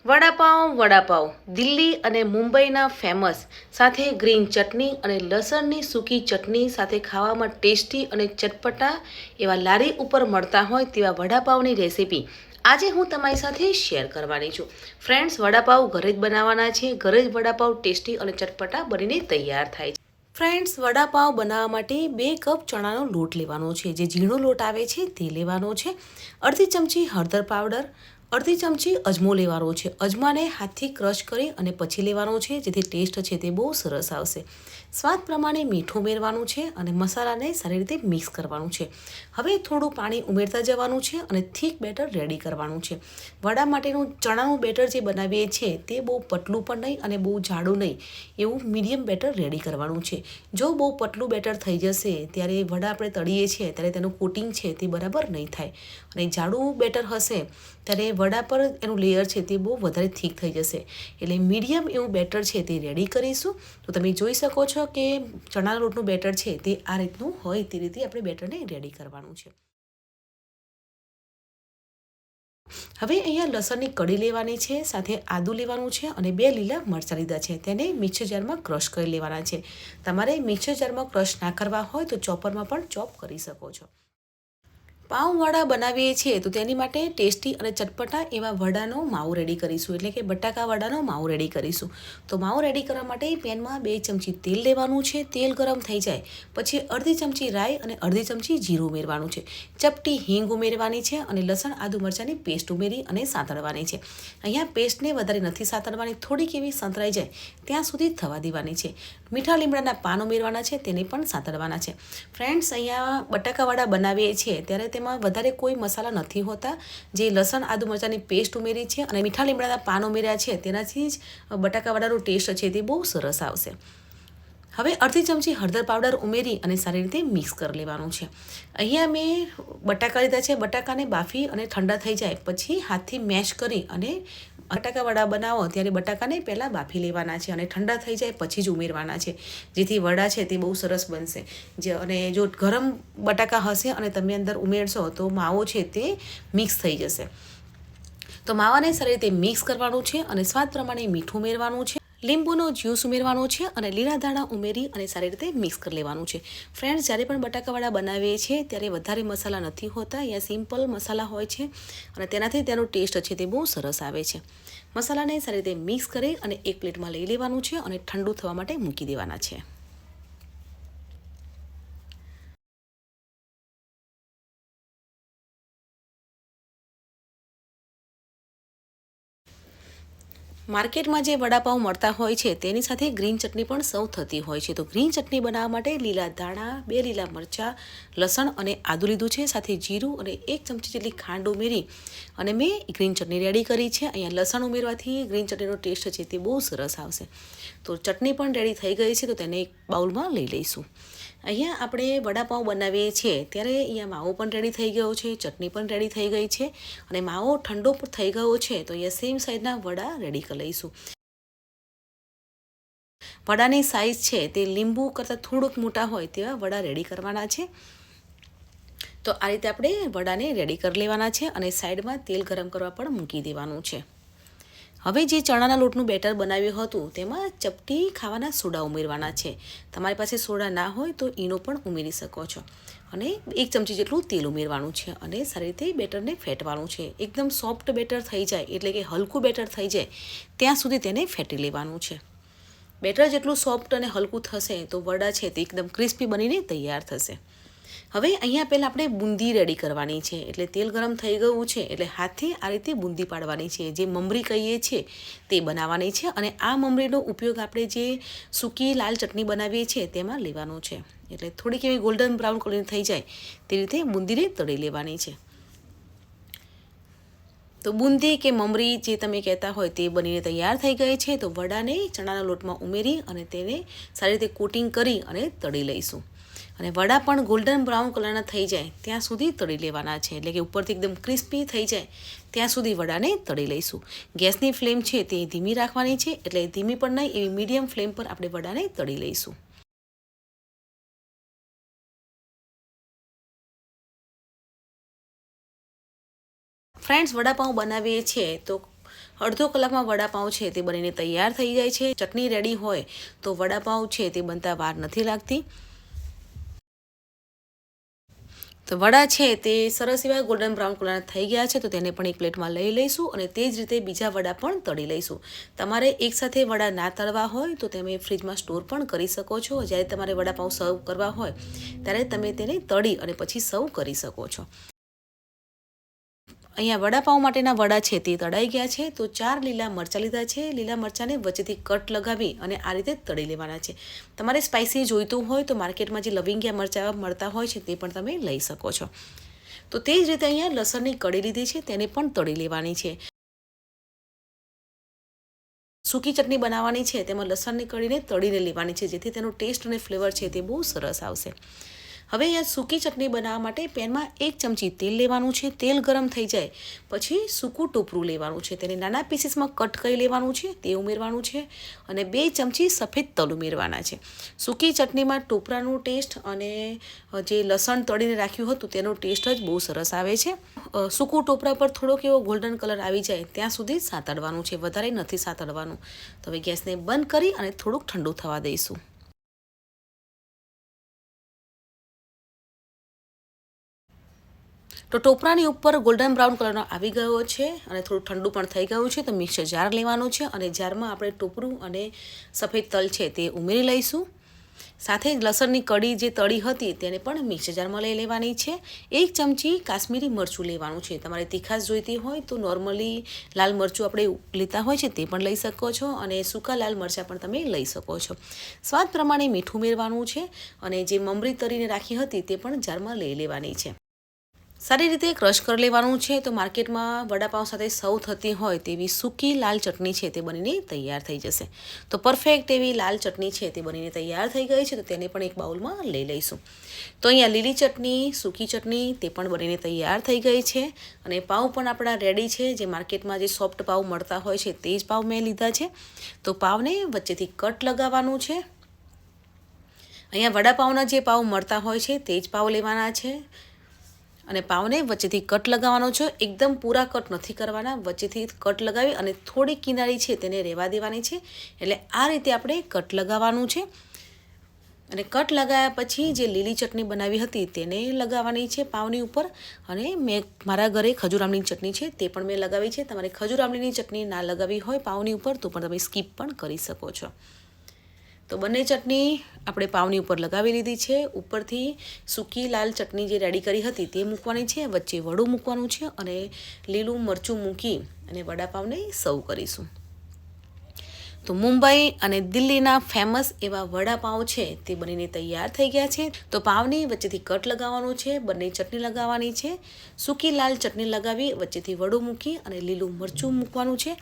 વડાપાઉં દિલ્હી અને મુંબઈના ફેમસ સાથે ગ્રીન ચટણી અને લસણની સૂકી ચટણી સાથે ખાવામાં ટેસ્ટી અને ચટપટા એવા લારી ઉપર મળતા હોય તેવા વડાપાઉંની રેસીપી આજે હું તમારી સાથે શેર કરવાની છું. ફ્રેન્ડ્સ, વડાપાઉં ઘરે જ બનાવવાના છે. ઘરે જ વડાપાઉં ટેસ્ટી અને ચટપટા બનીને તૈયાર થાય છે. ફ્રેન્ડ્સ, વડાપાઉં બનાવવા માટે 2 કપ ચણાનો લોટ લેવાનો છે. જે ઝીણો લોટ આવે છે તે લેવાનો છે. અડધી ચમચી હળદર પાવડર, અડધી ચમચી અજમો લેવાનો છે. અજમાને હાથથી ક્રશ કરી અને પછી લેવાનો છે, જેથી ટેસ્ટ છે તે બહુ સરસ આવશે. સ્વાદ પ્રમાણે મીઠું ઉમેરવાનું છે અને મસાલાને સારી રીતે મિક્સ કરવાનું છે. હવે થોડું પાણી ઉમેરતા જવાનું છે અને થીક બેટર રેડી કરવાનું છે. વડા માટેનું ચણાનું બેટર જે બનાવીએ છીએ તે બહુ પતલું પણ નહીં અને બહુ જાડું નહીં, એવું મીડિયમ બેટર રેડી કરવાનું છે. જો બહુ પતલું બેટર થઈ જશે ત્યારે વડા આપણે તળીએ છીએ ત્યારે તેનું કોટિંગ છે તે બરાબર નહીં થાય, અને જાડું બેટર હશે ત્યારે વડા પર એનું લેયર છે તે બહુ વધારે થીક થઈ જશે. એટલે મીડિયમ એવું બેટર છે તે રેડી કરીશું. તો તમે જોઈ શકો છો કે ચણાના લોટનું બેટર છે તે આ રીતનું હોય તે રીતે આપણે બેટરને રેડી કરવાનું છે. હવે અહીંયા લસણની કળી લેવાની છે, સાથે આદું લેવાનું છે અને 2 લીલા મરચાં લીધા છે. તેને મિક્સર જારમાં ક્રશ કરી લેવાના છે. તમારે મિક્સર જારમાં ક્રશ ના કરવા હોય તો ચોપરમાં પણ ચોપ કરી શકો છો. પાઉંવડા બનાવીએ છીએ તો તેની માટે ટેસ્ટી અને ચટપટા એવા વડાનો માવો રેડી કરીશું, એટલે કે બટાકા વડાનો માવો રેડી કરીશું. તો માવો રેડી કરવા માટે પેનમાં 2 ચમચી તેલ લેવાનું છે. તેલ ગરમ થઈ જાય પછી અડધી ચમચી રાઈ અને અડધી ચમચી જીરું ઉમેરવાનું છે. ચપટી હિંગ ઉમેરવાની છે અને લસણ આદુ મરચાંની પેસ્ટ ઉમેરી અને સાંતળવાની છે. અહીંયા પેસ્ટને વધારે નથી સાંતળવાની, થોડીક એવી સંતળાઈ જાય ત્યાં સુધી થવા દેવાની છે. મીઠા લીમડાના પાન ઉમેરવાના છે, તેને પણ સાંતળવાના છે. ફ્રેન્ડ્સ, અહીંયા બટાકાવાળા બનાવીએ છીએ ત્યારે તેમાં વધારે કોઈ મસાલા નથી હોતા. જે લસણ આદુ મરચાંની પેસ્ટ ઉમેરી છે અને મીઠા લીમડાના પાન ઉમેર્યા છે તેનાથી જ બટાકાવાળાનો ટેસ્ટ છે તે બહુ સરસ આવશે. હવે અડધી ચમચી હળદર પાવડર ઉમેરી અને સારી રીતે મિક્સ કરી લેવાનું છે. અહીંયા મેં બટાકા લીધા છે. બટાકાને બાફી અને ઠંડા થઈ જાય પછી હાથથી મેશ કરી અને બટાકાવડા બનાવો ત્યારે બટાકાને પહેલાં બાફી લેવાના છે અને ઠંડા થઈ જાય પછી જ ઉમેરવાના છે, જેથી વડા છે તે બહુ સરસ બનશે. અને જો ગરમ બટાકા હશે અને તમે અંદર ઉમેરશો તો માવો છે તે મિક્સ થઈ જશે. તો માવાને સારી રીતે મિક્સ કરવાનું છે અને સ્વાદ પ્રમાણે મીઠું ઉમેરવાનું છે, લીંબુનો જ્યુસ ઉમેરવાનો છે અને લીલા ધાણા ઉમેરી અને સારી રીતે મિક્સ કરી લેવાનું છે. ફ્રેન્ડ્સ, જ્યારે પણ બટાકાવાળા બનાવીએ છીએ ત્યારે વધારે મસાલા નથી હોતા. અહીંયા સિમ્પલ મસાલા હોય છે અને તેનાથી તેનો ટેસ્ટ છે તે બહુ સરસ આવે છે. મસાલાને સારી રીતે મિક્સ કરી અને એક પ્લેટમાં લઈ લેવાનું છે અને ઠંડુ થવા માટે મૂકી દેવાના છે. માર્કેટમાં જે વડાપાઉં મળતા હોય છે તેની સાથે ગ્રીન ચટણી પણ સર્વ થતી હોય છે. તો ગ્રીન ચટણી બનાવવા માટે લીલા ધાણા, 2 લીલા મરચાં, લસણ અને આદું લીધું છે, સાથે જીરું અને 1 ચમચી જેટલી ખાંડ ઉમેરી અને મેં ગ્રીન ચટણી રેડી કરી છે. અહીંયા લસણ ઉમેરવાથી ગ્રીન ચટણીનો ટેસ્ટ છે તે બહુ સરસ આવશે. તો ચટણી પણ રેડી થઈ ગઈ છે, તો તેને એક બાઉલમાં લઈ લઈશું. અહીંયા આપણે વડાપાઉં બનાવીએ છીએ ત્યારે અહીંયા માવો પણ રેડી થઈ ગયો છે, ચટણી પણ રેડી થઈ ગઈ છે અને માવો ઠંડો થઈ ગયો છે. તો અહીંયા સેમ સાઈઝના વડા રેડી કરી લઈશું. વડાની સાઈઝ છે તે લીંબુ કરતાં થોડુંક મોટા હોય તેવા વડા રેડી કરવાના છે. તો આ રીતે આપણે વડાને રેડી કરી લેવાના છે અને સાઈડમાં તેલ ગરમ કરવા પણ મૂકી દેવાનું છે. હવે જે ચણાના લોટનું બેટર બનાવ્યું હતું તેમાં ચપટી ખાવાના સોડા ઉમેરવાના છે. તમારી પાસે સોડા ના હોય તો ઈનો પણ ઉમેરી શકો છો. અને 1 ચમચી જેટલું તેલ ઉમેરવાનું છે અને સારી રીતે બેટરને ફેટવાનું છે. એકદમ સોફ્ટ બેટર થઈ જાય, એટલે કે હલકું બેટર થઈ જાય ત્યાં સુધી તેને ફેટી લેવાનું છે. બેટર જેટલું સોફ્ટ અને હલકું થશે તો વડા છે તે એકદમ ક્રિસ્પી બનીને તૈયાર થશે. હવે અહીંયા પહેલાં આપણે બુંદી રેડી કરવાની છે. એટલે તેલ ગરમ થઈ ગયું છે એટલે હાથથી આ રીતે બુંદી પાડવાની છે. જે મમરી કહીએ છીએ તે બનાવવાની છે અને આ મમરીનો ઉપયોગ આપણે જે સૂકી લાલ ચટણી બનાવીએ છીએ તેમાં લેવાનો છે. એટલે થોડીક એવી ગોલ્ડન બ્રાઉન કલર થઈ જાય તે રીતે બુંદીને તળી લેવાની છે. તો બુંદી કે મમરી જે તમે કહેતા હોય તે બનીને તૈયાર થઈ ગઈ છે. તો વડાને ચણાના લોટમાં ઉમેરી અને તેને સારી રીતે કોટિંગ કરી અને તળી લઈશું. અને વડા પણ ગોલ્ડન બ્રાઉન કલરના થઈ જાય ત્યાં સુધી તળી લેવાના છે, એટલે કે ઉપરથી એકદમ ક્રિસ્પી થઈ જાય ત્યાં સુધી વડાને તળી લઈશું. ગેસની ફ્લેમ છે તે ધીમી રાખવાની છે, એટલે ધીમી પણ નહીં એવી મીડિયમ ફ્લેમ પર આપણે વડાને તળી લઈશું. ફ્રેન્ડ્સ, વડાપાઉં બનાવીએ છીએ તો અડધો કલાકમાં વડાપાઉં છે તે બનીને તૈયાર થઈ જાય છે. ચટણી રેડી હોય તો વડાપાઉં છે તે બનતા વાર નથી લાગતી. તો વડા છે તે સરસ એવા ગોલ્ડન બ્રાઉન કલરના થઈ ગયા છે, તો તેને પણ એક પ્લેટમાં લઈ લઈશું અને તે જ રીતે બીજા વડા પણ તળી લઈશું. તમારે એકસાથે વડા ના તળવા હોય તો તમે ફ્રીજમાં સ્ટોર પણ કરી શકો છો. જ્યારે તમારે વડાપાઉં સર્વ કરવા હોય ત્યારે તમે તેને તળી અને પછી સર્વ કરી શકો છો. અહીંયા વડાપાઉં માટેના વડા છે તે તળાઈ ગયા છે. તો 4 લીલા મરચાં લીધા છે. લીલા મરચાંને વચ્ચેથી કટ લગાવી અને આ રીતે તળી લેવાના છે. તમારે સ્પાઇસી જોઈતું હોય તો માર્કેટમાં જે લવિંગિયા મરચાં મળતા હોય છે તે પણ તમે લઈ શકો છો. તો તે જ રીતે અહીંયા લસણની કળી લીધી છે, તેને પણ તળી લેવાની છે. સૂકી ચટણી બનાવવાની છે તેમાં લસણની કળીને તળીને લેવાની છે, જેથી તેનો ટેસ્ટ અને ફ્લેવર છે તે બહુ સરસ આવશે. હવે અહીંયા સૂકી ચટણી બનાવવા માટે પેનમાં 1 ચમચી તેલ લેવાનું છે. તેલ ગરમ થઈ જાય પછી સૂકું ટોપરું લેવાનું છે, તેને નાના પીસીસમાં કટ કરી લેવાનું છે, તે ઉમેરવાનું છે અને 2 ચમચી સફેદ તલ ઉમેરવાના છે. સૂકી ચટણીમાં ટોપરાનું ટેસ્ટ અને જે લસણ તળીને રાખ્યું હતું તેનો ટેસ્ટ જ બહુ સરસ આવે છે. સૂકું ટોપરા પર થોડોક એવો ગોલ્ડન કલર આવી જાય ત્યાં સુધી સાતળવાનું છે, વધારે નથી સાતળવાનું. તો હવે ગેસને બંધ કરી અને થોડુંક ઠંડુ થવા દઈશું. તો ટોપરાની ઉપર ગોલ્ડન બ્રાઉન કલરનો આવી ગયો છે અને થોડું ઠંડુ પણ થઈ ગયું છે. તો મિક્સર જાર લેવાનું છે અને જારમાં આપણે ટોપરું અને સફેદ તલ છે તે ઉમેરી લઈશું. સાથે જ લસણની કળી જે તળી હતી તેને પણ મિક્સર જારમાં લઈ લેવાની છે. 1 ચમચી કાશ્મીરી મરચું લેવાનું છે. તમારે તીખાશ જોઈતી હોય તો નોર્મલી લાલ મરચું આપણે લેતા હોય છે તે પણ લઈ શકો છો અને સૂકા લાલ મરચાં પણ તમે લઈ શકો છો. સ્વાદ પ્રમાણે મીઠું ઉમેરવાનું છે અને જે મમરી તળીને રાખી હતી તે પણ જારમાં લઈ લેવાની છે. સારી રીતે ક્રશ કરી લેવાનું છે. તો માર્કેટમાં વડાપાઉં સાથે સર્વ થતી હોય તેવી સૂકી લાલ ચટણી છે તે બનીને તૈયાર થઈ જશે. તો પરફેક્ટ એવી લાલ ચટણી છે તે બનીને તૈયાર થઈ ગઈ છે. તો તેને પણ એક બાઉલમાં લઈ લઈશું. તો અહીંયા લીલી ચટણી, સૂકી ચટણી તે પણ બનીને તૈયાર થઈ ગઈ છે અને પાઉં પણ આપણા રેડી છે. જે માર્કેટમાં જે સોફ્ટ પાઉં મળતા હોય છે તે જ પાઉં મેં લીધા છે. તો પાવને વચ્ચેથી કટ લગાવવાનું છે. અહીંયા વડાપાઉંના જે પાઉં મળતા હોય છે તે જ પાઉં લેવાના છે અને પાવને વચ્ચેથી કટ લગાવવાનો છે. એકદમ પૂરા કટ નથી કરવાના, વચ્ચેથી કટ લગાવી અને થોડી કિનારી છે તેને રહેવા દેવાની છે. એટલે આ રીતે આપણે કટ લગાવવાનું છે અને કટ લગાવ્યા પછી જે લીલી ચટણી બનાવી હતી તેને લગાવવાની છે પાવની ઉપર. અને મેં મારા ઘરે ખજૂર આમલીની ચટણી છે તે પણ મેં લગાવી છે. તમારે ખજૂર આમલીની ચટણી ના લગાવી હોય પાવની ઉપર તો પણ તમે સ્કીપ પણ કરી શકો છો. તો બંને ચટણી આપણે પાવની ઉપર લગાવી લીધી છે. ઉપરથી સૂકી લાલ ચટણી જે રેડી કરી હતી તે મૂકવાની છે, વચ્ચે વડું મૂકવાનું છે અને લીલું મરચું મૂકી અને વડાપાવને સર્વ કરીશું. તો મુંબઈ અને દિલ્હીના ફેમસ એવા વડાપાઉં છે તે બનીને તૈયાર થઈ ગયા છે. તો પાવની વચ્ચેથી કટ લગાવવાનું છે, બંને ચટણી લગાવવાની છે, સૂકી લાલ ચટણી લગાવી વચ્ચેથી વડું મૂકી અને લીલું મરચું મૂકવાનું છે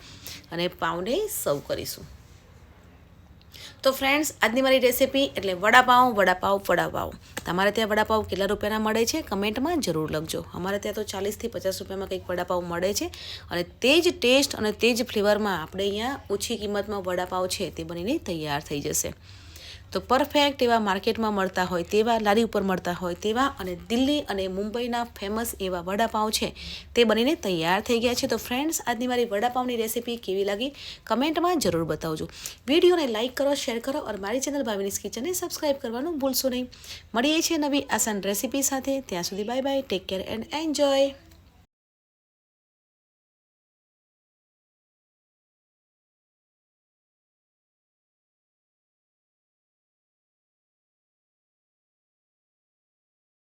અને પાવને સર્વ કરીશું. તો ફ્રેન્ડ્સ, આજની મારી રેસિપી એટલે વડાપાઉં. તમારે ત્યાં વડાપાઉં કેટલા રૂપિયાના મળે છે કમેન્ટમાં જરૂર લખજો. અમારે ત્યાં તો 40 થી 50 રૂપિયામાં કંઈક વડાપાઉં મળે છે અને તે જ ટેસ્ટ અને તે જ ફ્લેવરમાં આપણે અહીંયા ઓછી કિંમતમાં વડાપાઉં છે તે બનીને તૈયાર થઈ જશે. તો પરફેક્ટ એવા માર્કેટમાં મળતા હોય તેવા, લારી ઉપર મળતા હોય તેવા અને દિલ્હી અને મુંબઈના ફેમસ એવા વડાપાઉં છે તે બનીને તૈયાર થઈ ગયા છે. તો ફ્રેન્ડ્સ, આજની મારી વડાપાઉંની રેસિપી કેવી લાગી કમેન્ટમાં જરૂર બતાવજો. વિડીયોને લાઇક કરો, શેર કરો અને મારી ચેનલ ભાવિનીસ કિચનને સબસ્ક્રાઈબ કરવાનું ભૂલશો નહીં. મળીએ છીએ નવી આસાન રેસિપી સાથે. ત્યાં સુધી bye bye, take care and enjoy.